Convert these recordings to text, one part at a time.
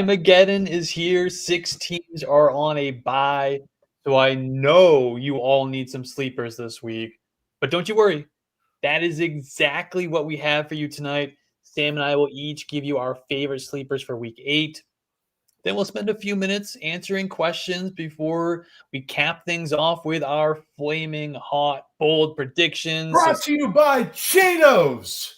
Mageddon is here. 6 teams are on a bye. So I know you all need some sleepers this week. But don't you worry. That is exactly what we have for you tonight. Sam and I will each give you our favorite sleepers for week 8. Then we'll spend a few minutes answering questions before we cap things off with our flaming hot, bold predictions. Brought to you by Cheetos.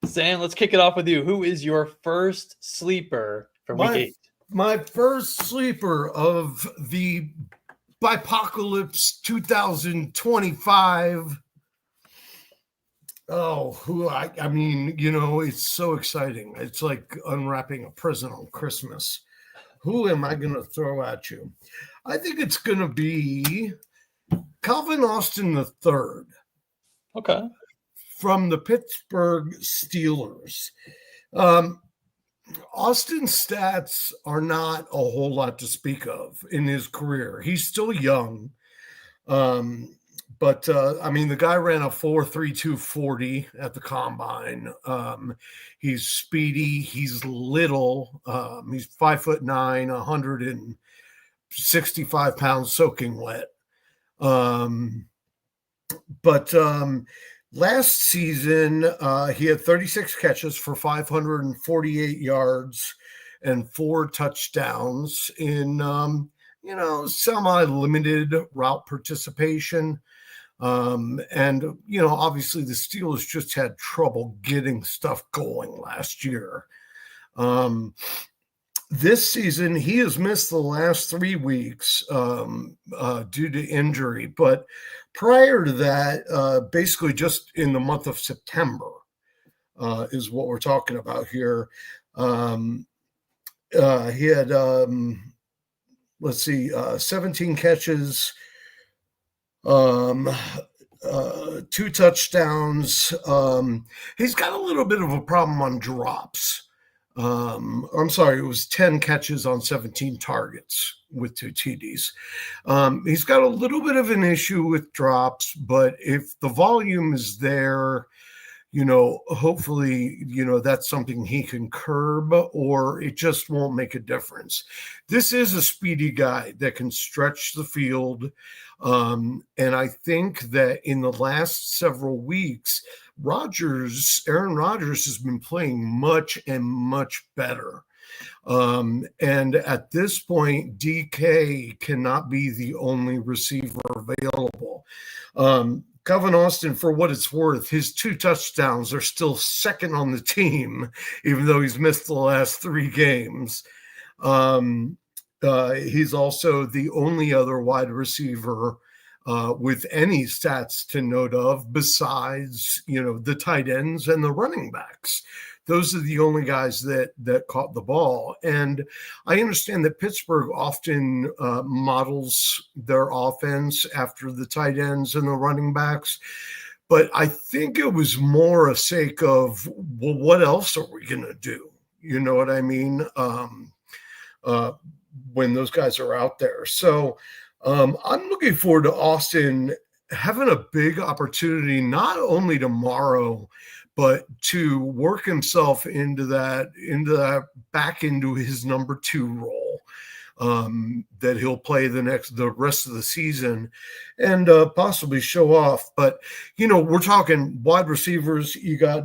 Sam, let's kick it off with you. Who is your first sleeper for week 8? My first sleeper of the Bipocalypse 2025. I mean, it's so exciting. It's like unwrapping a present on Christmas. Who am I going to throw at you? I think it's going to be Calvin Austin III. Okay. From the Pittsburgh Steelers. Austin's stats are not a whole lot to speak of in his career. He's still young. But the guy ran a 4.32 40 at the combine. He's speedy. He's little. He's 5'9", 165 pounds soaking wet. Last season, he had 36 catches for 548 yards and 4 touchdowns in, semi-limited route participation. Obviously the Steelers just had trouble getting stuff going last year. This season, he has missed the last 3 weeks due to injury. But prior to that, basically just in the month of September is what we're talking about here. He had, 17 catches, 2 touchdowns. He's got a little bit of a problem on drops. I'm sorry, it was 10 catches on 17 targets with 2 TDs. He's got a little bit of an issue with drops, but if the volume is there, hopefully, that's something he can curb, or it just won't make a difference. This is a speedy guy that can stretch the field. And I think that in the last several weeks, Aaron Rodgers has been playing much and much better. And at this point, DK cannot be the only receiver available. Calvin Austin, for what it's worth, his 2 touchdowns are still second on the team, even though he's missed the last 3 games. He's also the only other wide receiver with any stats to note of besides, the tight ends and the running backs. Those are the only guys that caught the ball. And I understand that Pittsburgh often models their offense after the tight ends and the running backs. But I think it was more a sake of, well, what else are we going to do? You know what I mean? When those guys are out there. So I'm looking forward to Austin having a big opportunity, not only tomorrow, but to work himself into that back into his number 2 role that he'll play the rest of the season and possibly show off. But, we're talking wide receivers. You got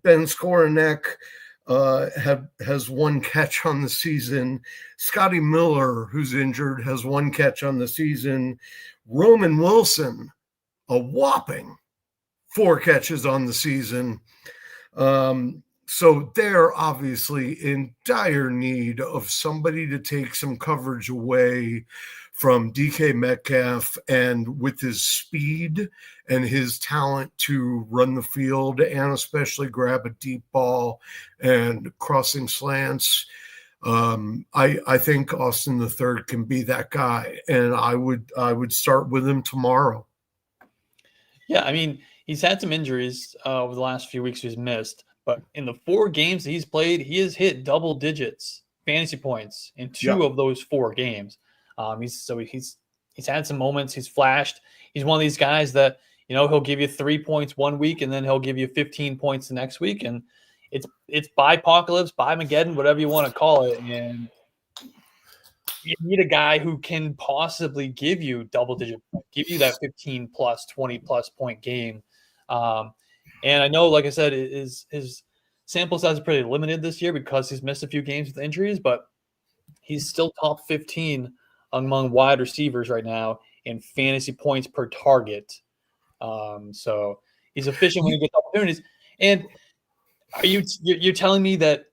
Ben Skowronek has 1 catch on the season. Scotty Miller, who's injured, has 1 catch on the season. Roman Wilson, a whopping 4 catches on the season. So they're obviously in dire need of somebody to take some coverage away from DK Metcalf, and with his speed and his talent to run the field and especially grab a deep ball and crossing slants, I think Austin III can be that guy, and I would start with him tomorrow. Yeah, I mean, he's had some injuries over the last few weeks he's missed, but in the 4 games that he's played, he has hit double digits fantasy points in 2 of those 4 games. He's had some moments. He's flashed. He's one of these guys that, he'll give you 3 points one week and then he'll give you 15 points the next week. And it's bipocalypse, bimageddon, whatever you want to call it, and you need a guy who can possibly give you double-digit, give you that 15 plus, 20 plus point game. And I know, like I said, his sample size is pretty limited this year because he's missed a few games with injuries, but he's still top 15 among wide receivers right now in fantasy points per target. So he's efficient when he gets opportunities. And you're telling me that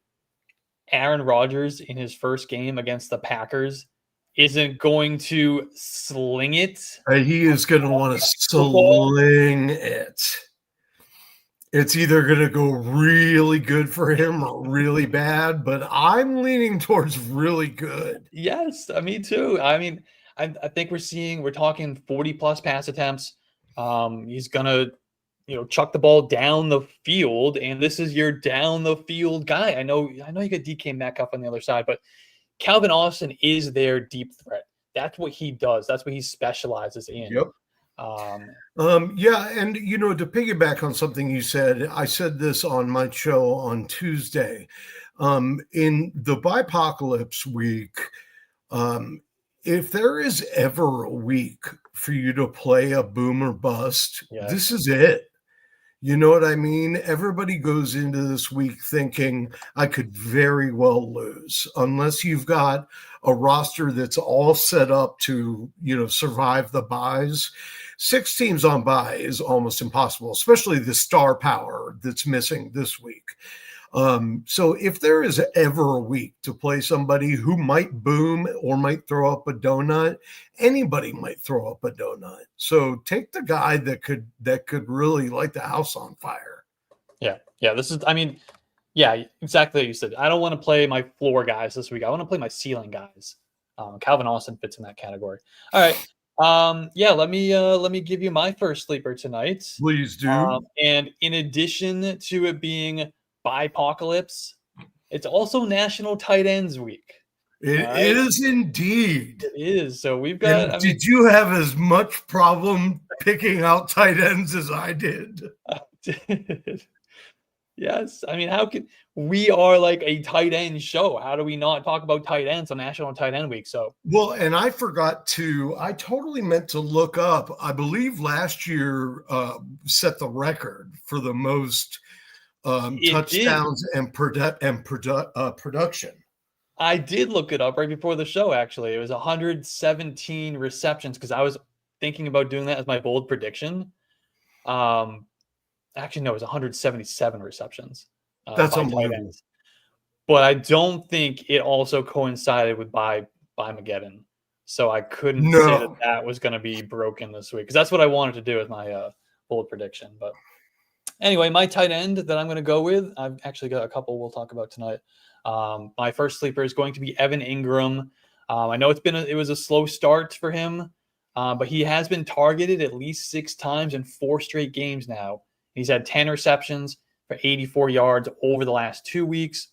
Aaron Rodgers in his first game against the Packers isn't going to sling it? He is going to want to sling it. It's either going to go really good for him or really bad, but I'm leaning towards really good. Yes, me too. I mean, I think we're talking 40 plus pass attempts. He's gonna, chuck the ball down the field, and this is your down the field guy. I know you got DK Metcalf on the other side, but Calvin Austin is their deep threat. That's what he does. That's what he specializes in. Yep. Yeah, and to piggyback on something you said, I said this on my show on Tuesday. In the Bipocalypse week, if there is ever a week for you to play a boom or bust, This is it. You know what I mean? Everybody goes into this week thinking I could very well lose unless you've got a roster that's all set up to, survive the buys. 6 teams on bye is almost impossible, especially the star power that's missing this week. So if there is ever a week to play somebody who might boom or might throw up a donut, anybody might throw up a donut. So take the guy that could really light the house on fire. Yeah. Exactly what you said. I don't want to play my floor guys this week. I want to play my ceiling guys. Calvin Austin fits in that category. All right. Let me give you my first sleeper tonight. Please do. And in addition to it being Bipocalypse, it's also National Tight Ends Week. It is indeed. It is. So we've got. Did you have as much problem picking out tight ends as I did? I did. Yes. I mean, we are like a tight end show? How do we not talk about tight ends on National Tight End Week? So and I totally meant to look up. I believe last year set the record for the most touchdowns and production. I did look it up right before the show. Actually, it was 117 receptions because I was thinking about doing that as my bold prediction. Actually, no, it was 177 receptions. That's unbelievable. But I don't think it also coincided with Bimageddon. So I couldn't say that was going to be broken this week because that's what I wanted to do with my bold prediction. But anyway, my tight end that I'm going to go with, I've actually got a couple we'll talk about tonight. My first sleeper is going to be Evan Engram. I know it was a slow start for him, but he has been targeted at least 6 times in 4 straight games now. He's had 10 receptions for 84 yards over the last 2 weeks.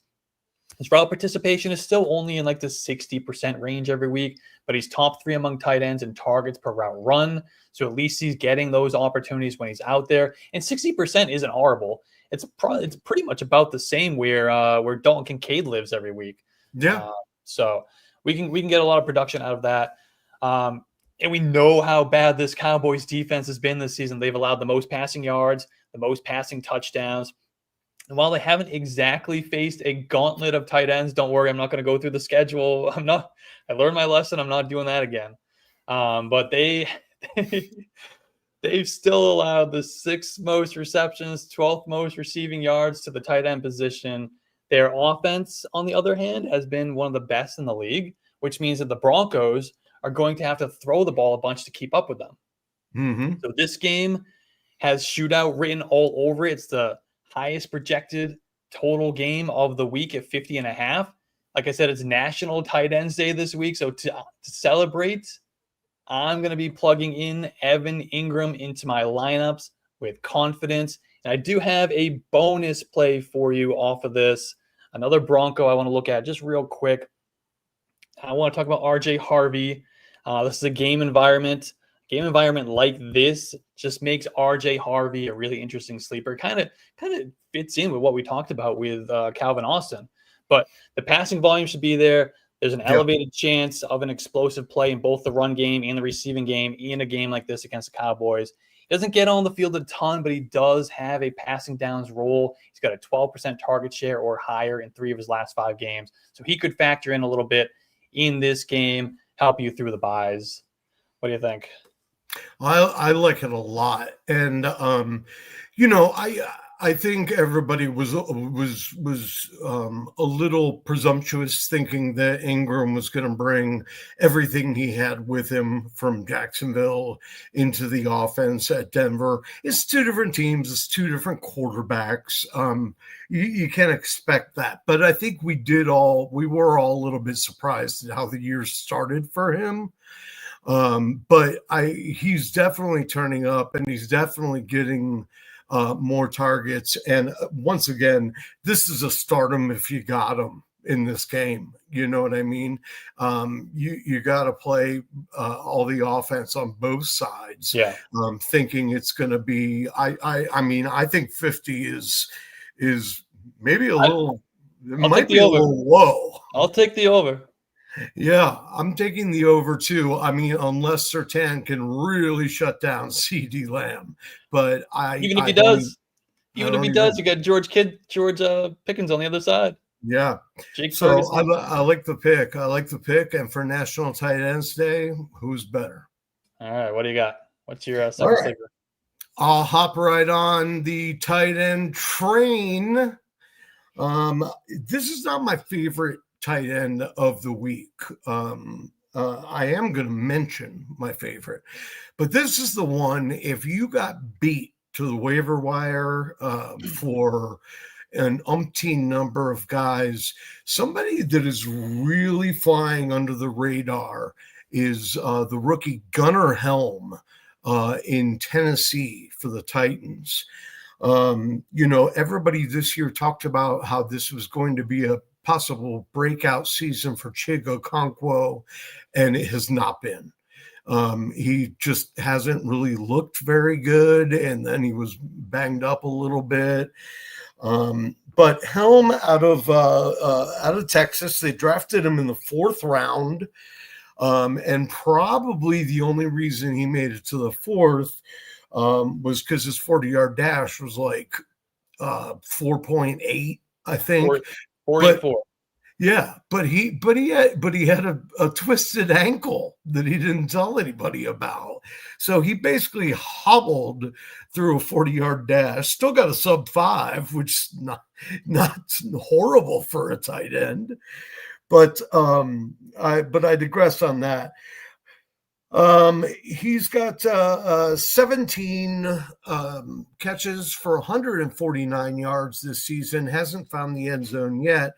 His route participation is still only in like the 60% range every week, but he's top 3 among tight ends in targets per route run. So at least he's getting those opportunities when he's out there. And 60% isn't horrible. It's pretty much about the same where Dalton Kincaid lives every week. Yeah. So we can get a lot of production out of that. And we know how bad this Cowboys defense has been this season. They've allowed the most passing yards, the most passing touchdowns. And while they haven't exactly faced a gauntlet of tight ends, don't worry, I'm not going to go through the schedule. I learned my lesson. I'm not doing that again. But they've still allowed the 6th most receptions, 12th most receiving yards to the tight end position. Their offense, on the other hand, has been one of the best in the league, which means that the Broncos are going to have to throw the ball a bunch to keep up with them. Mm-hmm. So this game has shootout written all over it. It's the highest projected total game of the week at 50.5. Like I said, it's National Tight Ends Day this week. So to celebrate, I'm going to be plugging in Evan Engram into my lineups with confidence. And I do have a bonus play for you off of this. Another Bronco I want to look at just real quick. I want to talk about RJ Harvey. This is a game environment. game environment like this just makes RJ Harvey a really interesting sleeper. Kind of fits in with what we talked about with Calvin Austin. But the passing volume should be there. There's an elevated chance of an explosive play in both the run game and the receiving game in a game like this against the Cowboys. He doesn't get on the field a ton, but he does have a passing downs role. He's got a 12% target share or higher in 3 of his last 5 games. So he could factor in a little bit in this game, help you through the buys. What do you think? I like it a lot, and I think everybody was a little presumptuous, thinking that Engram was going to bring everything he had with him from Jacksonville into the offense at Denver. It's 2 different teams. It's 2 different quarterbacks. You can't expect that, but I think we were all a little bit surprised at how the year started for him. But he's definitely turning up, and he's definitely getting more targets. And once again, this is a start him if you got him in this game. You know what I mean? You got to play all the offense on both sides. Yeah. Thinking it's going to be. I mean, I think 50 is maybe a little. It might be a little low. I'll take the over. Yeah, I'm taking the over too. I mean, unless Surtain can really shut down CeeDee Lamb, but even if he does, you got George Pickens on the other side. Yeah, Jake so Ferguson. I like the pick. And for National Tight Ends Day, who's better? All right, what do you got? What's your second sleeper? I'll hop right on the tight end train. This is not my favorite tight end of the week. I am going to mention my favorite, but this is the one. If you got beat to the waiver wire for an umpteen number of guys, somebody that is really flying under the radar is the rookie Gunnar Helm in Tennessee for the Titans. Everybody this year talked about how this was going to be a possible breakout season for Chig Okonkwo, and it has not been. He just hasn't really looked very good, and then he was banged up a little bit. But Helm out of Texas, they drafted him in the 4th round, and probably the only reason he made it to the 4th was because his 40-yard dash was like 4.8, I think. 4.84. Yeah, but he had a twisted ankle that he didn't tell anybody about. So he basically hobbled through a 40-yard dash. Still got a sub-5, which is not horrible for a tight end. But I digress on that. He's got 17 catches for 149 yards this season. Hasn't found the end zone yet.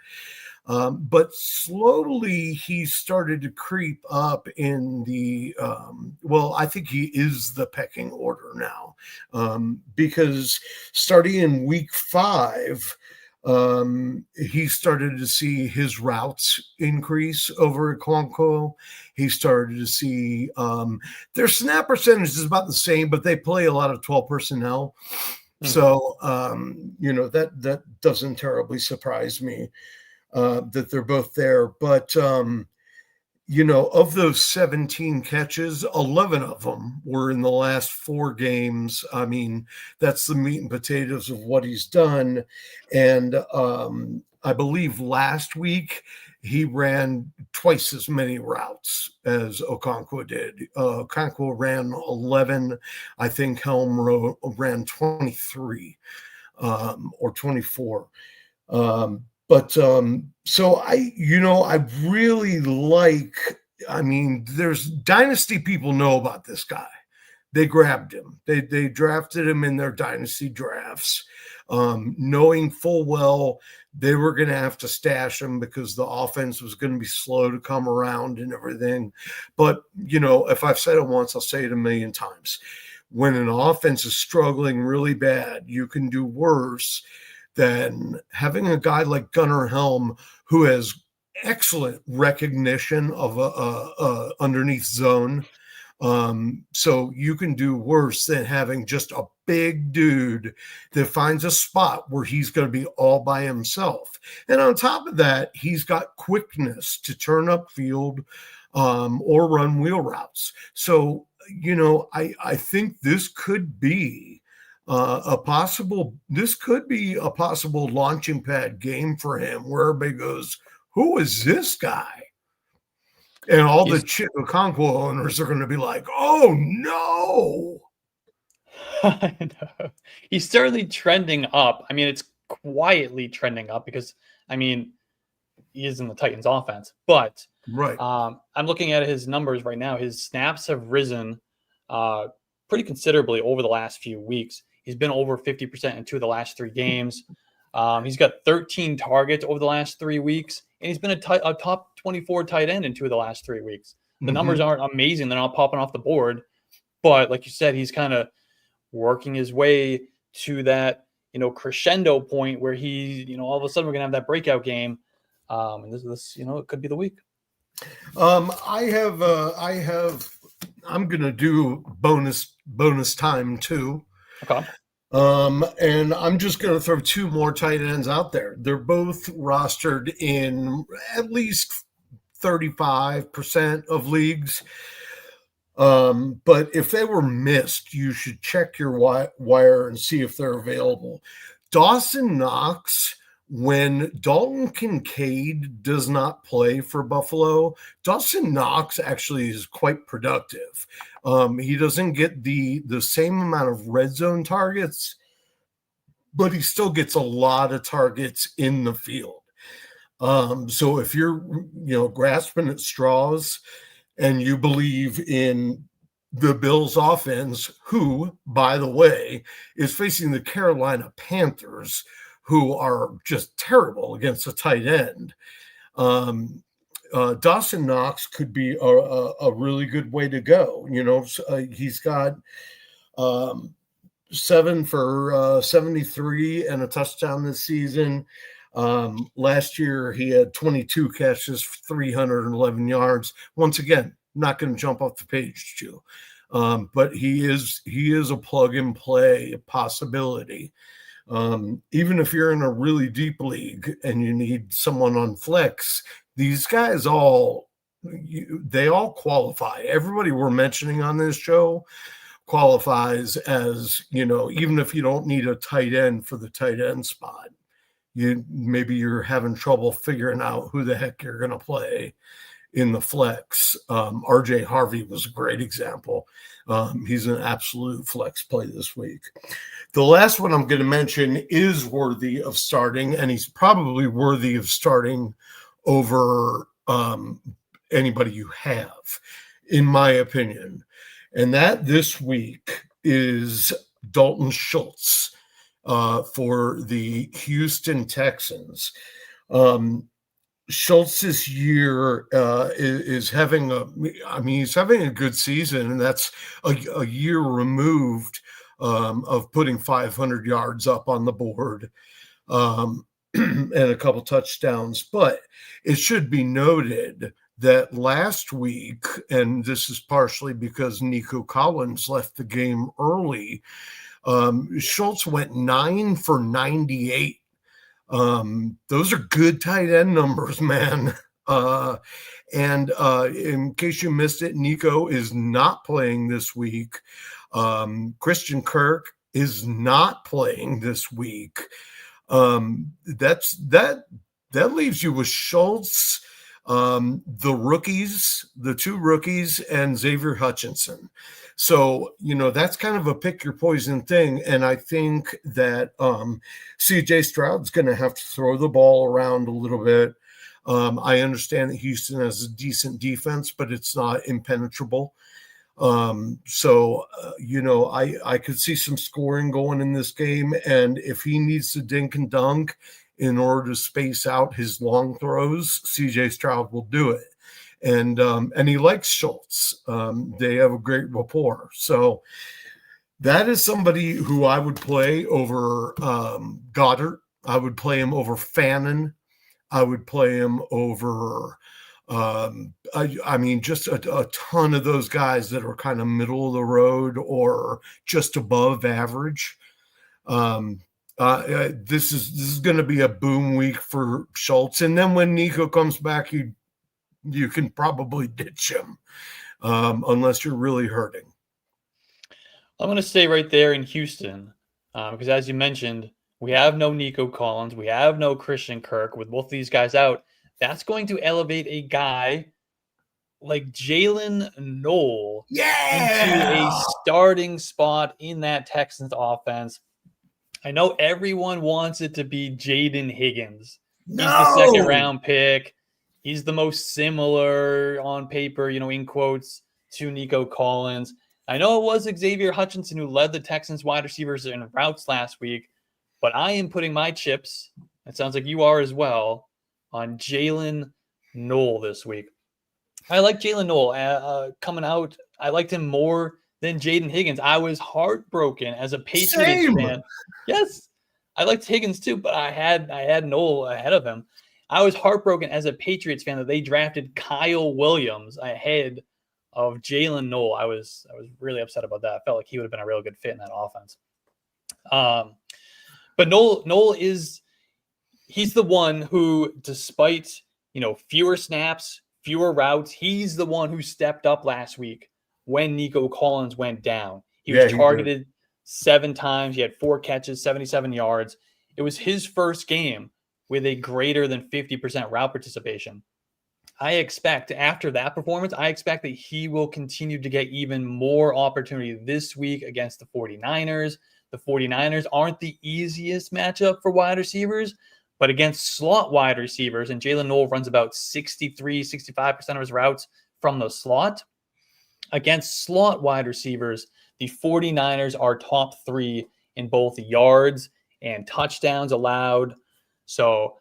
But slowly he started to creep up in the, I think he is the pecking order now, because starting in week 5, he started to see his routes increase over Okonkwo. He started to see their snap percentage is about the same, but they play a lot of 12 personnel. So, that doesn't terribly surprise me. That they're both there. But, of those 17 catches, 11 of them were in the last 4 games. I mean, that's the meat and potatoes of what he's done. And I believe last week he ran twice as many routes as Okonkwo did. Okonkwo ran 11. I think Helm ran 23 or 24. So I really like, there's dynasty people know about this guy. They grabbed him. They drafted him in their dynasty drafts, knowing full well they were going to have to stash him because the offense was going to be slow to come around and everything. But, if I've said it once, I'll say it a million times. When an offense is struggling really bad, you can do worse than having a guy like Gunnar Helm, who has excellent recognition of a underneath zone, So you can do worse than having just a big dude that finds a spot where he's going to be all by himself. And on top of that, he's got quickness to turn upfield or run wheel routes. So, I think this could be a possible launching pad game for him where everybody goes, who is this guy? And all the Okonkwo owners are going to be like, oh, no. I know. He's certainly trending up. I mean, it's quietly trending up because, he is in the Titans offense. But right. I'm looking at his numbers right now. His snaps have risen pretty considerably over the last few weeks. He's been over 50% in 2 of the last 3 games. He's got 13 targets over the last 3 weeks, and he's been a top 24 tight end in 2 of the last 3 weeks. The numbers aren't amazing. They're not popping off the board. But like you said, he's kind of working his way to that, crescendo point where he, all of a sudden we're going to have that breakout game. And this, it could be the week. I'm going to do bonus time too. Okay. And I'm just going to throw 2 more tight ends out there. They're both rostered in at least 35% of leagues. But if they were missed, you should check your wire and see if they're available. Dawson Knox, when Dalton Kincaid does not play for Buffalo, Dawson Knox actually is quite productive. He doesn't get the same amount of red zone targets, but he still gets a lot of targets in the field. So if you're, grasping at straws and you believe in the Bills offense, who, by the way, is facing the Carolina Panthers, who are just terrible against a tight end, Dawson Knox could be a really good way to go. He's got 7 for 73 and a touchdown this season. Last year he had 22 catches for 311 yards. Once again, not going to jump off the page to you, but he is a plug and play possibility. Even if you're in a really deep league and you need someone on flex, these guys they all qualify. Everybody we're mentioning on this show qualifies as, even if you don't need a tight end for the tight end spot, maybe you're having trouble figuring out who the heck you're going to play in the flex. RJ Harvey was a great example. He's an absolute flex play this week. The last one I'm going to mention is worthy of starting, and he's probably worthy of starting over anybody you have, in my opinion. And that this week is Dalton Schultz for the Houston Texans. Schultz this year is having he's having a good season, and that's a year removed of putting 500 yards up on the board and a couple touchdowns. But it should be noted that last week, and this is partially because Nico Collins left the game early, Schultz went 9 for 98. Those are good tight end numbers, man. And in case you missed it, Nico is not playing this week. Christian Kirk is not playing this week. That leaves you with Schultz, the rookies, the 2 rookies, and Xavier Hutchinson. So, that's kind of a pick your poison thing. And I think that CJ Stroud's going to have to throw the ball around a little bit. I understand that Houston has a decent defense, but it's not impenetrable. I could see some scoring going in this game. And if he needs to dink and dunk in order to space out his long throws, CJ Stroud will do it. And he likes Schultz. They have a great rapport. So that is somebody who I would play over Goddard. I would play him over Fannin. I would play him over I mean, just a ton of those guys that are kind of middle of the road or just above average. This is going to be a boom week for Schultz, and then when Nico comes back, you can probably ditch him unless you're really hurting. I'm going to stay right there in Houston because, as you mentioned, we have no Nico Collins, we have no Christian Kirk. With both of these guys out, that's going to elevate a guy like Jaylin Noel into a starting spot in that Texans offense. I know everyone wants it to be Jaden Higgins. No! He's the second round pick. He's the most similar on paper, in quotes, to Nico Collins. I know it was Xavier Hutchinson who led the Texans wide receivers in routes last week, but I am putting my chips, it sounds like you are as well, on Jaylin Noel this week. I like Jaylin Noel coming out. I liked him more than Jaden Higgins. I was heartbroken as a Patriots fan. Yes, I liked Higgins too, but I had Noel ahead of him. I was heartbroken as a Patriots fan that they drafted Kyle Williams ahead of Jaylin Noel. I was really upset about that. I felt like he would have been a real good fit in that offense. But Noel he's the one who, despite fewer snaps, fewer routes, he's the one who stepped up last week when Nico Collins went down. He was targeted 7 times. He had 4 catches, 77 yards. It was his first game with a greater than 50% route participation. I expect after that performance, that he will continue to get even more opportunity this week against the 49ers. The 49ers aren't the easiest matchup for wide receivers, but against slot wide receivers, and Jaylin Noel runs about 65% of his routes from the slot. Against slot wide receivers, the 49ers are top 3 in both yards and touchdowns allowed. So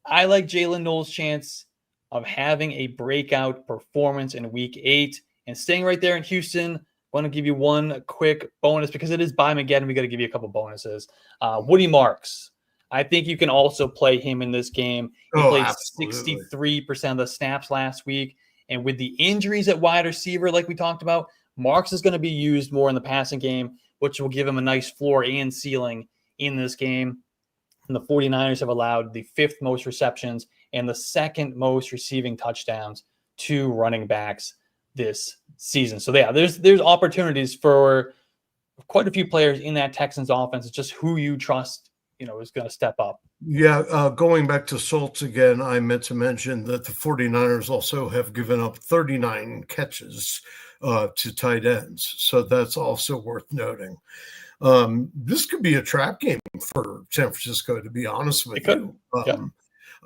I like Jaylin Noel's chance of having a breakout performance in week 8 and staying right there in Houston. I want to give you one quick bonus because it is by Mageddon. We got to give you a couple bonuses. Woody Marks. I think you can also play him in this game. He played absolutely. 63% of the snaps last week. And with the injuries at wide receiver, like we talked about, Marks is going to be used more in the passing game, which will give him a nice floor and ceiling in this game. And the 49ers have allowed the 5th most receptions and the 2nd most receiving touchdowns to running backs this season. So yeah, there's opportunities for quite a few players in that Texans offense. It's just who you trust, is going to step up. Yeah, going back to Schultz again, I meant to mention that the 49ers also have given up 39 catches to tight ends. So that's also worth noting. This could be a trap game for San Francisco, to be honest with you.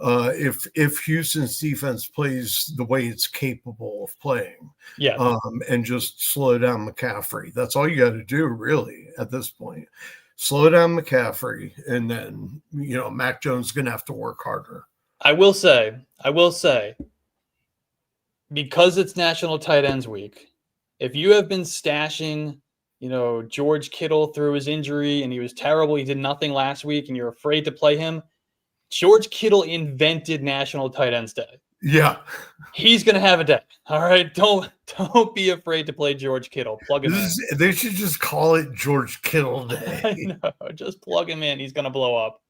If Houston's defense plays the way it's capable of playing, and just slow down McCaffrey. That's all you got to do, really, at this point. Slow down McCaffrey, and then, Mac Jones is going to have to work harder. I will say, because it's National Tight Ends Week, if you have been stashing, George Kittle through his injury and he was terrible, he did nothing last week, and you're afraid to play him, George Kittle invented National Tight Ends Day. Yeah. He's going to have a day. All right. Don't be afraid to play George Kittle. Plug him in. They should just call it George Kittle Day. I know. Just plug him in. He's going to blow up.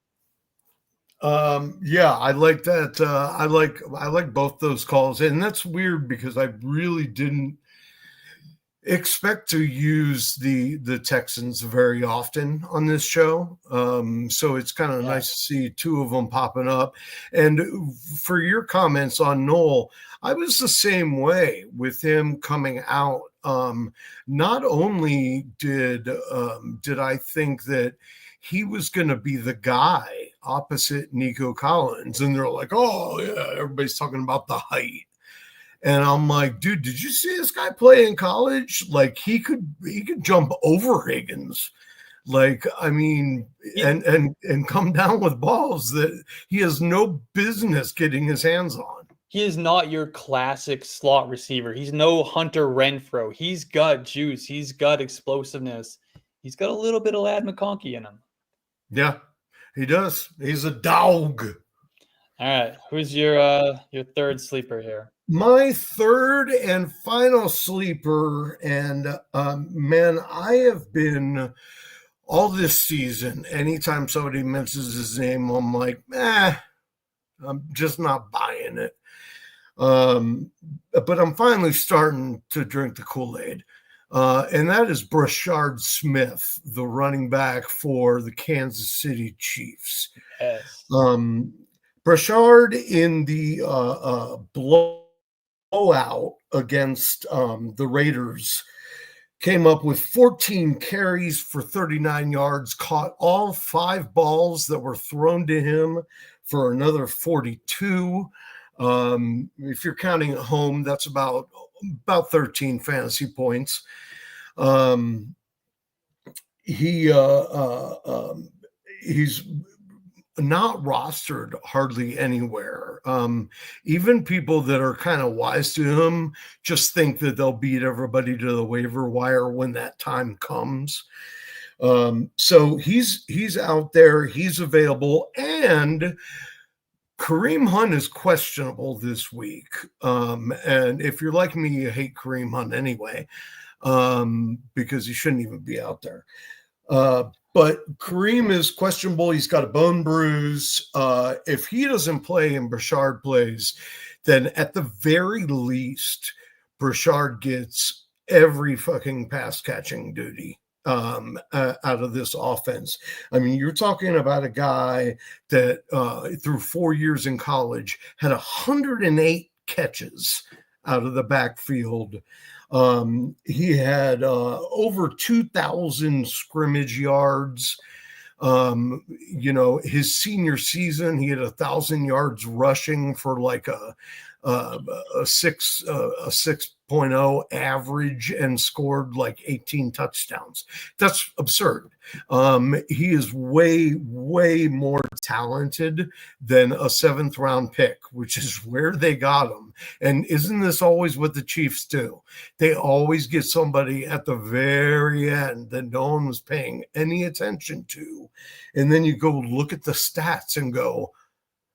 Yeah, I like that. I like both those calls. And that's weird because I really didn't expect to use the Texans very often on this show. So it's kind of nice to see 2 of them popping up. And for your comments on Noel, I was the same way with him coming out. Not only did I think that he was going to be the guy opposite Nico Collins, and they're like, oh yeah, everybody's talking about the height. And I'm like, dude, did you see this guy play in college? Like he could jump over Higgins. Like, I mean, and come down with balls that he has no business getting his hands on. He is not your classic slot receiver. He's no Hunter Renfrow. He's got juice. He's got explosiveness. He's got a little bit of Lad McConkey in him. Yeah, he does. He's a dog. All right. Who's your third sleeper here? My third and final sleeper, and man, I have been all this season, anytime somebody mentions his name, I'm like, I'm just not buying it. But I'm finally starting to drink the Kool-Aid. And that is Brashard Smith, the running back for the Kansas City Chiefs. Yes. Brashard in the blowout against the Raiders came up with 14 carries for 39 yards, caught all 5 balls that were thrown to him for another 42. If you're counting at home, that's about 13 fantasy points. He's not rostered hardly anywhere. Even people that are kind of wise to him just think that they'll beat everybody to the waiver wire when that time comes. So he's out there, he's available, and Kareem Hunt is questionable this week. And if you're like me, you hate Kareem Hunt anyway, because he shouldn't even be out there. But Kareem is questionable. He's got a bone bruise. If he doesn't play and Brashard plays, then at the very least, Brashard gets every fucking pass catching duty out of this offense. I mean, you're talking about a guy that through 4 years in college had 108 catches out of the backfield. He had over 2,000 scrimmage yards. His senior season, he had 1,000 yards rushing for like a 6.0 average and scored like 18 touchdowns. That's absurd. He is way, way more talented than a 7th round pick, which is where they got him. And isn't this always what the Chiefs do? They always get somebody at the very end that no one was paying any attention to. And then you go look at the stats and go,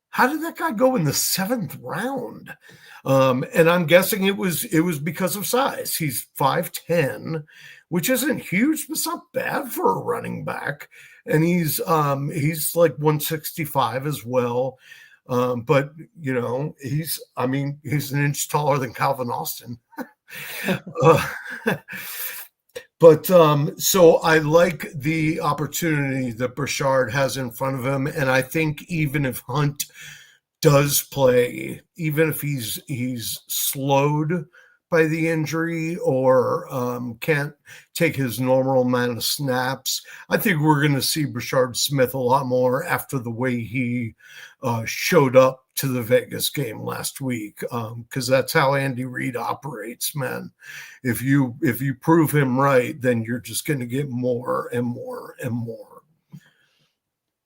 how did that guy go in the 7th round? And I'm guessing it was because of size. He's 5'10", which isn't huge, but it's not bad for a running back. And he's like 165 as well. But he's an inch taller than Calvin Austin. But so I like the opportunity that Brashard has in front of him, and I think even if Hunt does play, even if he's slowed by the injury or can't take his normal amount of snaps, I think we're going to see Brashard Smith a lot more after the way he showed up to the Vegas game last week, because that's how Andy Reid operates, man. If you prove him right, then you're just going to get more and more and more.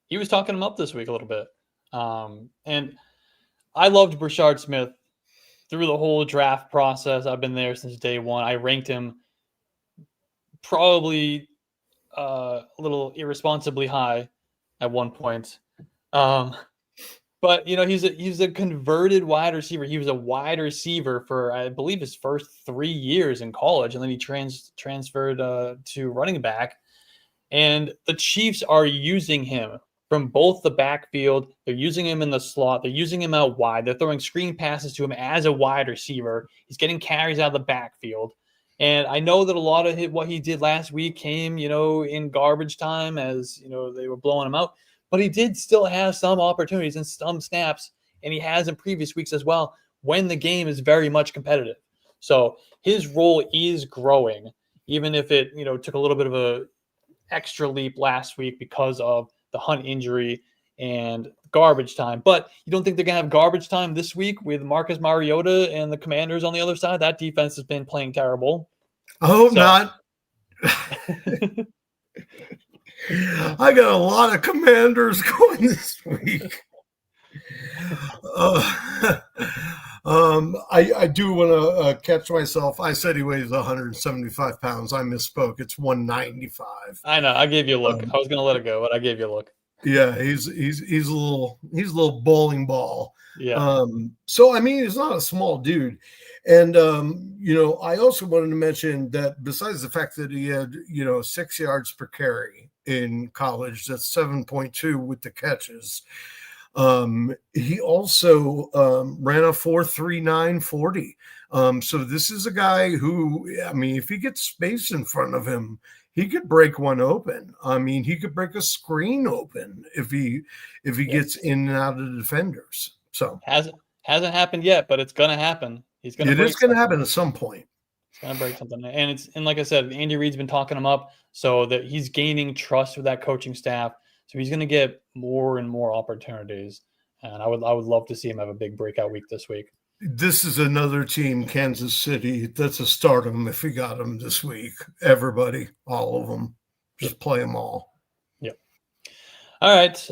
He was talking him up this week a little bit. And I loved Brashard Smith through the whole draft process. I've been there since day one. I ranked him probably a little irresponsibly high at one point. But he's a converted wide receiver. He was a wide receiver for, I believe, his first 3 years in college, and then he transferred to running back. And the Chiefs are using him from both the backfield. They're using him in the slot. They're using him out wide. They're throwing screen passes to him as a wide receiver. He's getting carries out of the backfield. And I know that a lot of what he did last week came, in garbage time as, they were blowing him out. But he did still have some opportunities and some snaps, and he has in previous weeks as well, when the game is very much competitive. So his role is growing, even if it, took a little bit of a extra leap last week because of the Hunt injury and garbage time. But you don't think they're going to have garbage time this week with Marcus Mariota and the Commanders on the other side? That defense has been playing terrible. I hope not. I got a lot of Commanders going this week. I do want to catch myself. I said he weighs 175 pounds. I misspoke. It's 195. I know. I gave you a look. I was going to let it go, but I gave you a look. Yeah, he's a little bowling ball. Yeah. So I mean, he's not a small dude. And I also wanted to mention that besides the fact that he had 6 yards per carry in college, that's 7.2 with the catches. He also ran a 4.39 40. So this is a guy who, I mean, if he gets space in front of him, he could break one open. I mean, he could break a screen open if he gets in and out of the defenders. So hasn't happened yet, but it's gonna happen. He's gonna it is break going to something. happen at some point. He's gonna break something, and like I said, Andy Reid's been talking him up, so that he's gaining trust with that coaching staff. So he's gonna get more and more opportunities, and I would love to see him have a big breakout week this week. This is another team, Kansas City. That's a start of them if we got them this week. Everybody, all of them, just play them all. Yep. All right,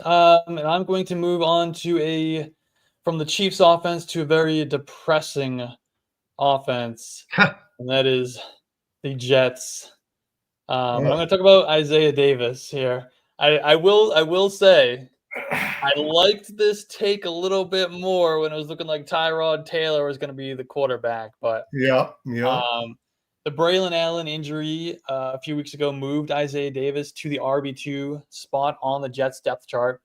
and I'm going to move on to from the Chiefs offense to a very depressing offense, and that is the Jets. And I'm going to talk about Isaiah Davis here. I will say I liked this take a little bit more when it was looking like Tyrod Taylor was going to be the quarterback, but yeah. The Braylon Allen injury a few weeks ago moved Isaiah Davis to the RB2 spot on the Jets depth chart.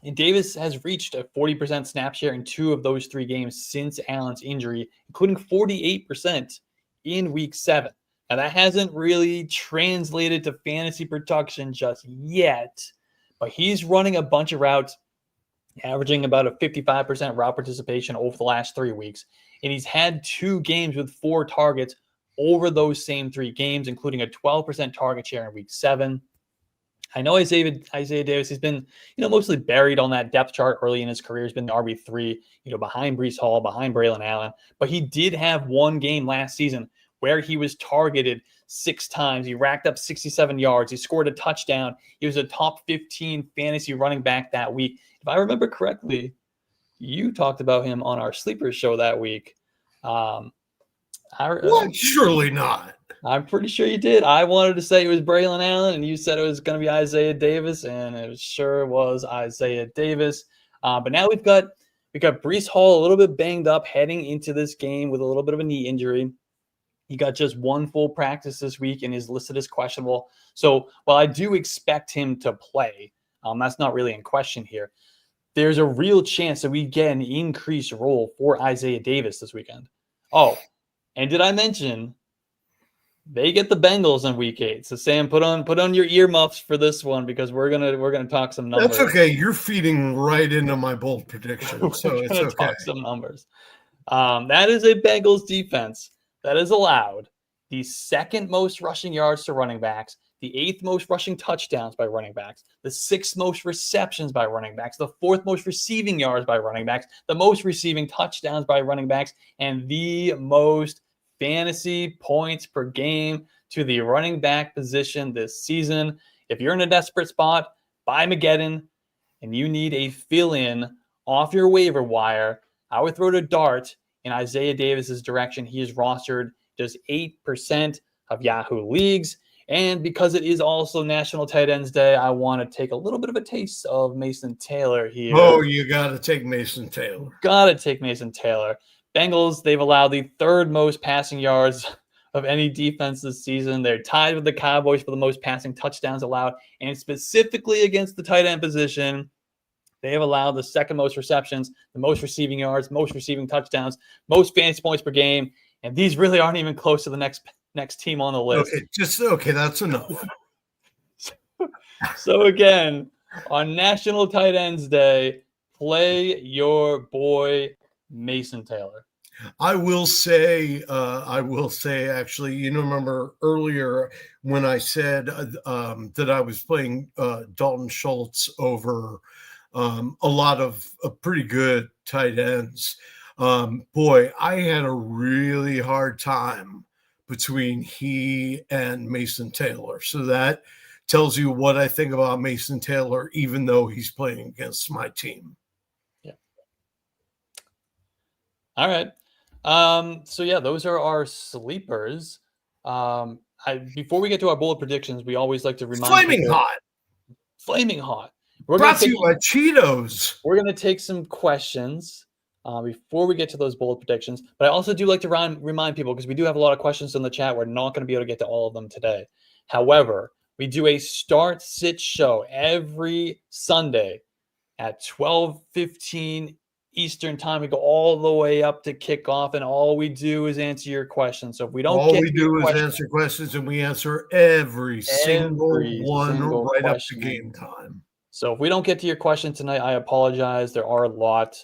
And Davis has reached a 40% snap share in 2 of those 3 games since Allen's injury, including 48% in week 7. Now, that hasn't really translated to fantasy production just yet, but he's running a bunch of routes, averaging about a 55% route participation over the last 3 weeks. And he's had 2 games with 4 targets over those same 3 games, including a 12% target share in week 7. I know Isaiah Davis has been, mostly buried on that depth chart early in his career. He's been the RB3, behind Breece Hall, behind Braylon Allen. But he did have one game last season where he was targeted 6 times. He racked up 67 yards. He scored a touchdown. He was a top 15 fantasy running back that week. If I remember correctly, you talked about him on our Sleepers show that week. What? Surely not. I'm pretty sure you did. I wanted to say it was Braylon Allen, and you said it was going to be Isaiah Davis, and it sure was Isaiah Davis. But now we've got Breece Hall a little bit banged up heading into this game with a little bit of a knee injury. He got just 1 full practice this week and is listed as questionable. So while I do expect him to play, that's not really in question here. There's a real chance that we get an increased role for Isaiah Davis this weekend. Oh, and did I mention they get the Bengals in week 8? So Sam, put on your earmuffs for this one because we're gonna talk some numbers. That's okay. You're feeding right into my bold prediction, so it's okay. Talk some numbers. That is a Bengals defense that has allowed the 2nd most rushing yards to running backs, the 8th most rushing touchdowns by running backs, the 6th most receptions by running backs, the 4th most receiving yards by running backs, the most receiving touchdowns by running backs, and the most fantasy points per game to the running back position this season. If you're in a desperate spot, buy Mageddon, and you need a fill-in off your waiver wire, I would throw a dart in Isaiah Davis's direction. He is rostered just 8% of Yahoo leagues. And because it is also National Tight Ends Day, I want to take a little bit of a taste of Mason Taylor here. Oh, you got to take Mason Taylor. Got to take Mason Taylor. Bengals, they've allowed the 3rd most passing yards of any defense this season. They're tied with the Cowboys for the most passing touchdowns allowed. And specifically against the tight end position, they have allowed the 2nd most receptions, the most receiving yards, most receiving touchdowns, most fantasy points per game. And these really aren't even close to the next team on the list. Okay, that's enough. So again, on National Tight Ends Day, play your boy Mason Taylor. I will say, actually, remember earlier when I said that I was playing Dalton Schultz over a lot of pretty good tight ends. Boy, I had a really hard time between he and Mason Taylor. So that tells you what I think about Mason Taylor, even though he's playing against my team. Yeah. All right. So yeah, those are our sleepers. Before we get to our bold predictions, we always like to remind Flaming hot. Brought to you by Cheetos. We're going to take some questions before we get to those bold predictions. But I also do like to remind people, because we do have a lot of questions in the chat. We're not going to be able to get to all of them today. However, we do a start-sit show every Sunday at 12:15 Eastern time. We go all the way up to kickoff, and all we do is answer your questions. So if we don't answer questions, and we answer every single one right up to game time. So if we don't get to your question tonight, I apologize. There are a lot.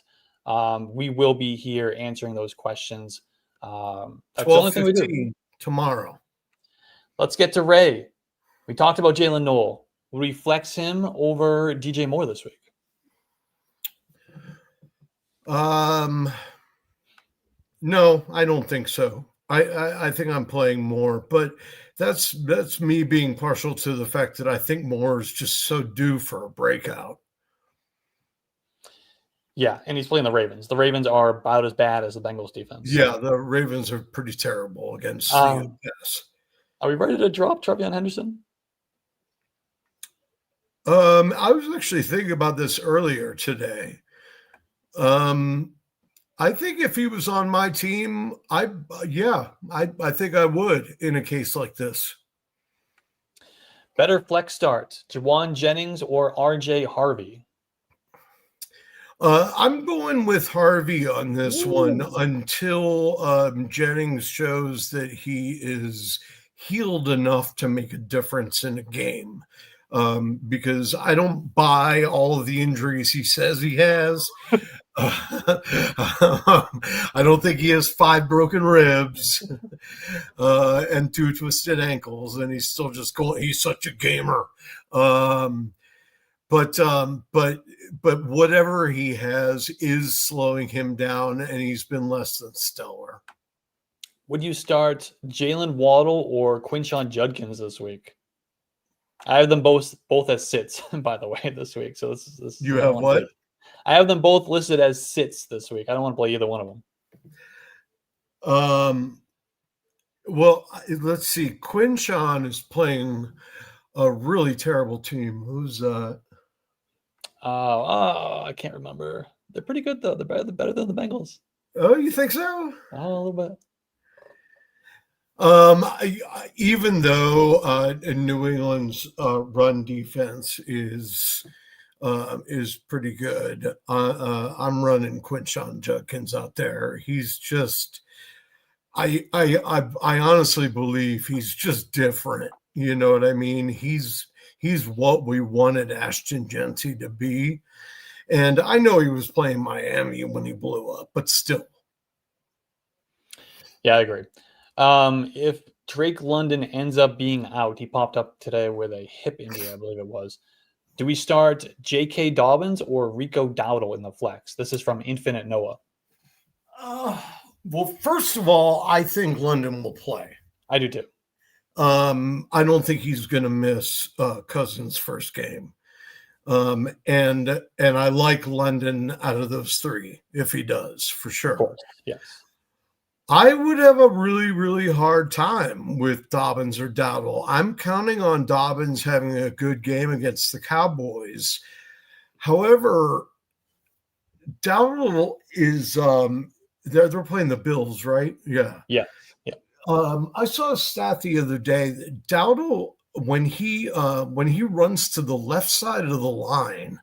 We will be here answering those questions. That's the only thing we do tomorrow. Let's get to Ray. We talked about Jaylin Noel. Will we flex him over DJ Moore this week? No, I don't think so. I think I'm playing Moore, but that's me being partial to the fact that I think Moore is just so due for a breakout. Yeah, and he's playing the Ravens. The Ravens are about as bad as the Bengals defense. Yeah, the Ravens are pretty terrible against the pass. Are we ready to drop Trevion Henderson? I was actually thinking about this earlier today. I think if he was on my team, I think I would in a case like this. Better flex start, Jawan Jennings or RJ Harvey? I'm going with Harvey on this one until Jennings shows that he is healed enough to make a difference in a game. Because I don't buy all of the injuries he says he has. I don't think he has 5 broken ribs and 2 twisted ankles, and he's still just going. He's such a gamer. But whatever he has is slowing him down, and he's been less than stellar. Would you start Jalen Waddle or Quinshon Judkins this week? I have them both as sits, by the way, this week. So this you have what? I have them both listed as sits this week. I don't want to play either one of them. Well, let's see. Quinshon is playing a really terrible team. Who's that? I can't remember. They're pretty good though. They're better than the Bengals. Oh, you think so? A little bit. Even though New England's run defense is pretty good, I'm running Quinshon Judkins out there. He's just, I honestly believe he's just different. You know what I mean? He's what we wanted Ashton Genty to be, and I know he was playing Miami when he blew up, but still. Yeah, I agree. If Drake London ends up being out, he popped up today with a hip injury, I believe it was. Do we start J.K. Dobbins or Rico Dowdle in the flex? This is from Infinite Noah. Well, first of all, I think London will play. I do too. I don't think he's going to miss Cousins' first game. And I like London out of those 3 if he does, for sure. Of course, yes. I would have a really, really hard time with Dobbins or Dowdle. I'm counting on Dobbins having a good game against the Cowboys. However, Dowdle is they're playing the Bills, right? Yeah. Yeah. I saw a stat the other day that Dowdle, when he runs to the left side of the line,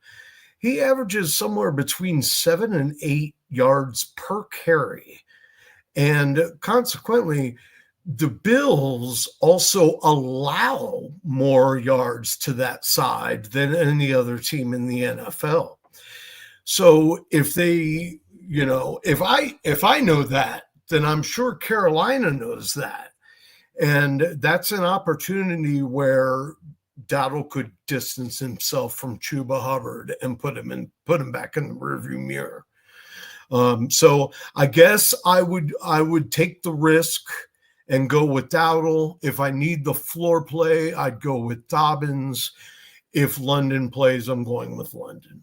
he averages somewhere between 7 and 8 yards per carry. And consequently, the Bills also allow more yards to that side than any other team in the NFL. So if they, if I know that, then I'm sure Carolina knows that. And that's an opportunity where Dowdle could distance himself from Chuba Hubbard and put him back in the rearview mirror. So I guess I would take the risk and go with Dowdle. If I need the floor play, I'd go with Dobbins. If London plays, I'm going with London.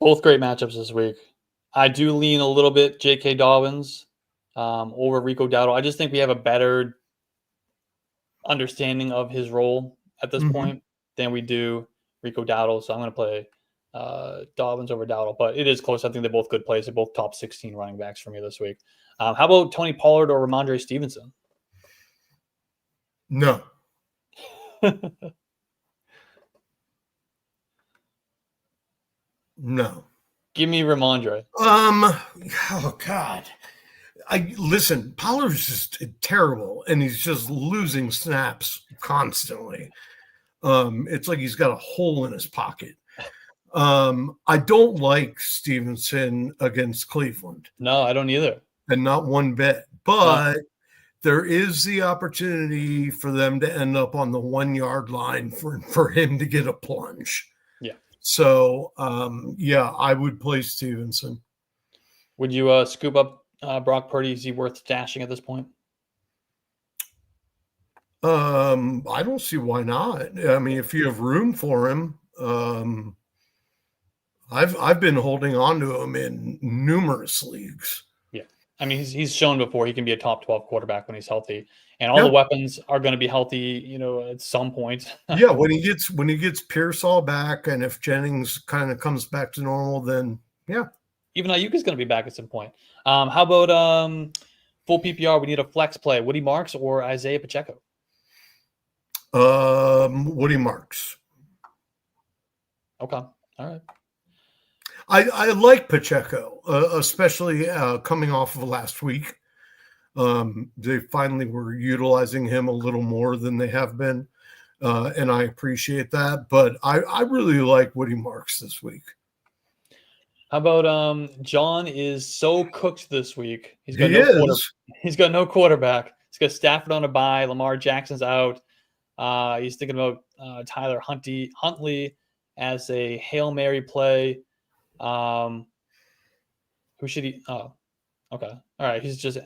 Both great matchups this week. I do lean a little bit J.K. Dobbins over Rico Dowdle. I just think we have a better understanding of his role at this point than we do Rico Dowdle. So I'm going to play Dobbins over Dowdle. But it is close. I think they're both good plays. They're both top 16 running backs for me this week. How about Tony Pollard or Ramondre Stevenson? No. No. Give me Ramondre. Oh God. Listen, Pollard's just terrible, and he's just losing snaps constantly. It's like he's got a hole in his pocket. I don't like Stevenson against Cleveland. No, I don't either. And not one bit. But there is the opportunity for them to end up on the 1 yard line for him to get a plunge. Yeah. So, I would play Stevenson. Would you scoop up Brock Purdy? Is he worth dashing at this point? I don't see why not. I mean, if you have room for him, I've been holding on to him in numerous leagues. Yeah. I mean, he's shown before he can be a top 12 quarterback when he's healthy. And all the weapons are going to be healthy, at some point. Yeah, when he gets Pearsall back, and if Jennings kind of comes back to normal, then yeah. Even Ayuk is going to be back at some point. How about full PPR? We need a flex play. Woody Marks or Isaiah Pacheco? Woody Marks. Okay. All right. I like Pacheco, especially coming off of last week. They finally were utilizing him a little more than they have been, and I appreciate that. But I really like Woody Marks this week. How about John is so cooked this week. He's got no quarterback. He's got Stafford on a bye. Lamar Jackson's out. He's thinking about Tyler Huntley as a Hail Mary play. Who should he? Oh, okay. All right. He's just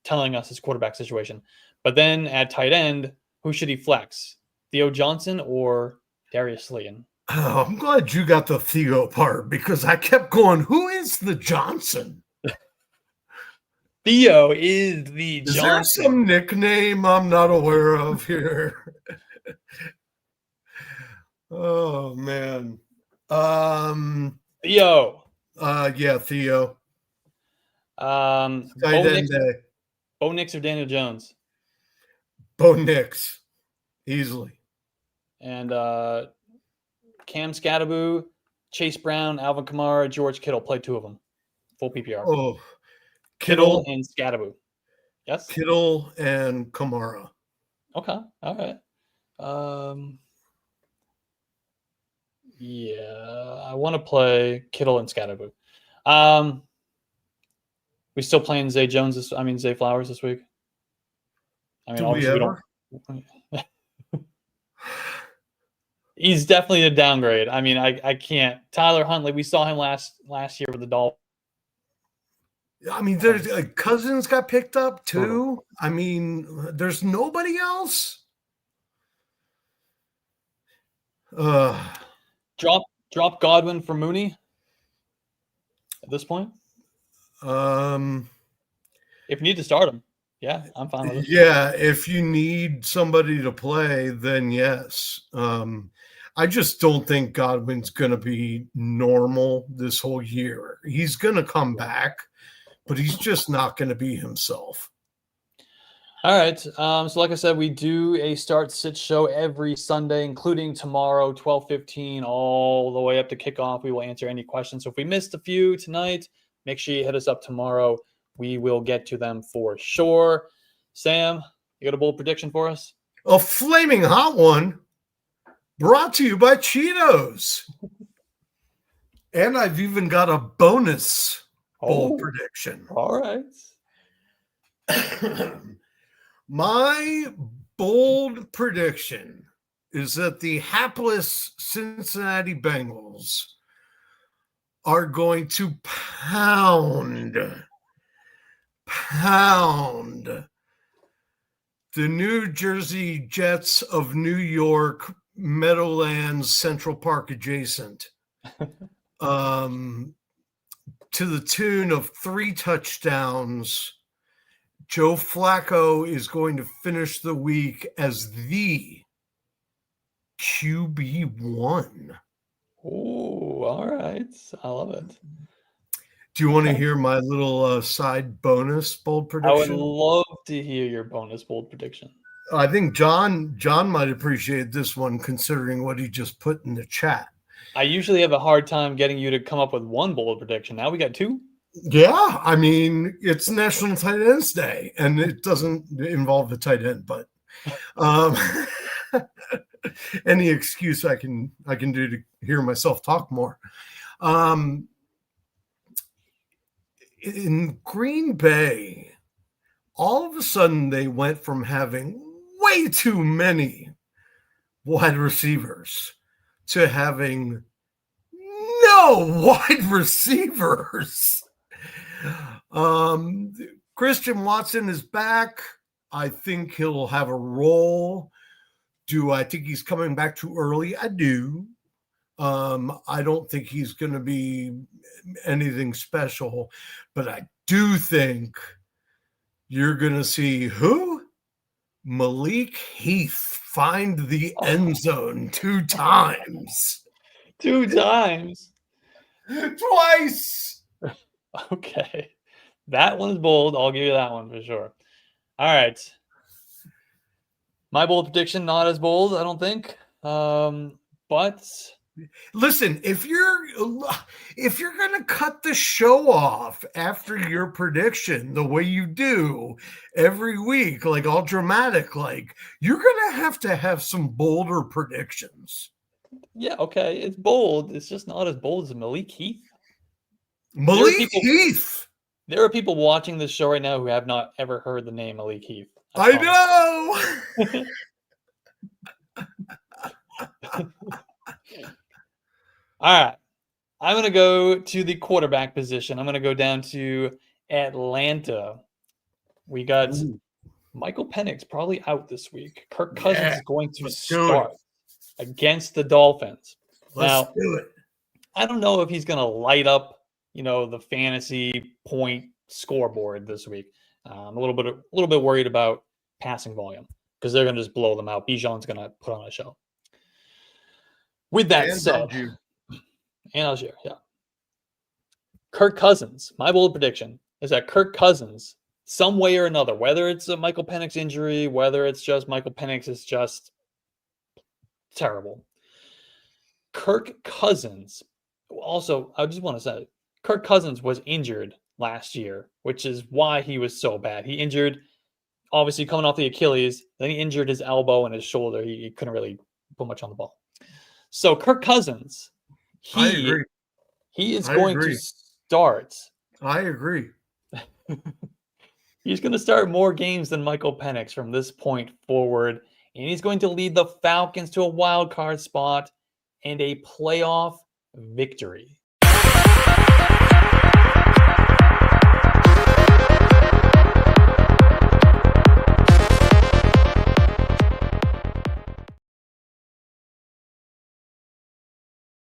telling us his quarterback situation. But then at tight end, who should he flex? Theo Johnson or Darius Slayton? Oh, I'm glad you got the Theo part, because I kept going, who is the Johnson? Theo is the Johnson. Is there some nickname I'm not aware of here? Oh, man. Theo. Yeah, Theo. Bo Nix or Daniel Jones? Bo Nix. Easily. And Cam Scattaboo, Chase Brown, Alvin Kamara, George Kittle. Play two of them. Full PPR. Oh, Kittle and Scattaboo. Yes? Kittle and Kamara. Okay. All right. Yeah, I want to play Kittle and Scattaboo. We still playing Zay Flowers this week? I mean, obviously we don't. He's definitely a downgrade. I mean, I can't. Tyler Huntley, we saw him last year with the Dolphins. I mean, there's Cousins got picked up too. I mean, there's nobody else. Drop Godwin for Mooney at this point. If you need to start him, yeah, I'm fine with it. Yeah, if you need somebody to play, then yes. I just don't think Godwin's going to be normal this whole year. He's going to come back, but he's just not going to be himself. All right. So like I said, we do a start-sit show every Sunday, including tomorrow, 12:15, all the way up to kickoff. We will answer any questions. So if we missed a few tonight, make sure you hit us up tomorrow. We will get to them for sure. Sam, you got a bold prediction for us? A flaming hot one, brought to you by Cheetos. And I've even got a bonus bold prediction. All right. My bold prediction is that the hapless Cincinnati Bengals are going to pound the New Jersey Jets of New York, Meadowlands, Central Park adjacent, to the tune of 3 touchdowns. Joe Flacco is going to finish the week as the QB1. Ooh, all right. I love it. Do you want to hear my little side bonus bold I would prediction? love to hear your bonus bold prediction. I think John might appreciate this one considering what he just put in the chat. I usually have a hard time getting you to come up with one bold prediction. Now we got two. Yeah, I mean, it's National Tight Ends Day, and it doesn't involve the tight end, but any excuse I can do to hear myself talk more. In Green Bay, all of a sudden they went from having way too many wide receivers to having no wide receivers. Christian Watson is back. I think he'll have a role. Do I think he's coming back too early? I do. I don't think he's going to be anything special, but I do think you're going to see who? Malik Heath find the end zone 2 times. 2 times. Twice. Okay. That one's bold. I'll give you that one for sure. All right. My bold prediction, not as bold, I don't think. But listen, if you're gonna cut the show off after your prediction the way you do every week, like all dramatic, like you're gonna have some bolder predictions. Yeah, okay, it's bold. It's just not as bold as Malik Heath. Heath. There are people watching this show right now who have not ever heard the name Malik Heath. I know. All right. I'm going to go to the quarterback position. I'm going to go down to Atlanta. We got Michael Penix probably out this week. Kirk Cousins is going to start against the Dolphins. Let's do it. I don't know if he's going to light up, the fantasy point scoreboard this week. I'm a little bit worried about passing volume because they're going to just blow them out. Bijan's going to put on a show. With that said, and I'll share, yeah. Kirk Cousins, my bold prediction is that Kirk Cousins, some way or another, whether it's a Michael Penix injury, whether it's just Michael Penix is just terrible. Kirk Cousins, also, I just want to say, Kirk Cousins was injured last year, which is why he was so bad. He injured, obviously coming off the Achilles, then he injured his elbow and his shoulder. He couldn't really put much on the ball. So Kirk Cousins, he is going to start. I agree. He's going to start more games than Michael Penix from this point forward, and he's going to lead the Falcons to a wild card spot and a playoff victory.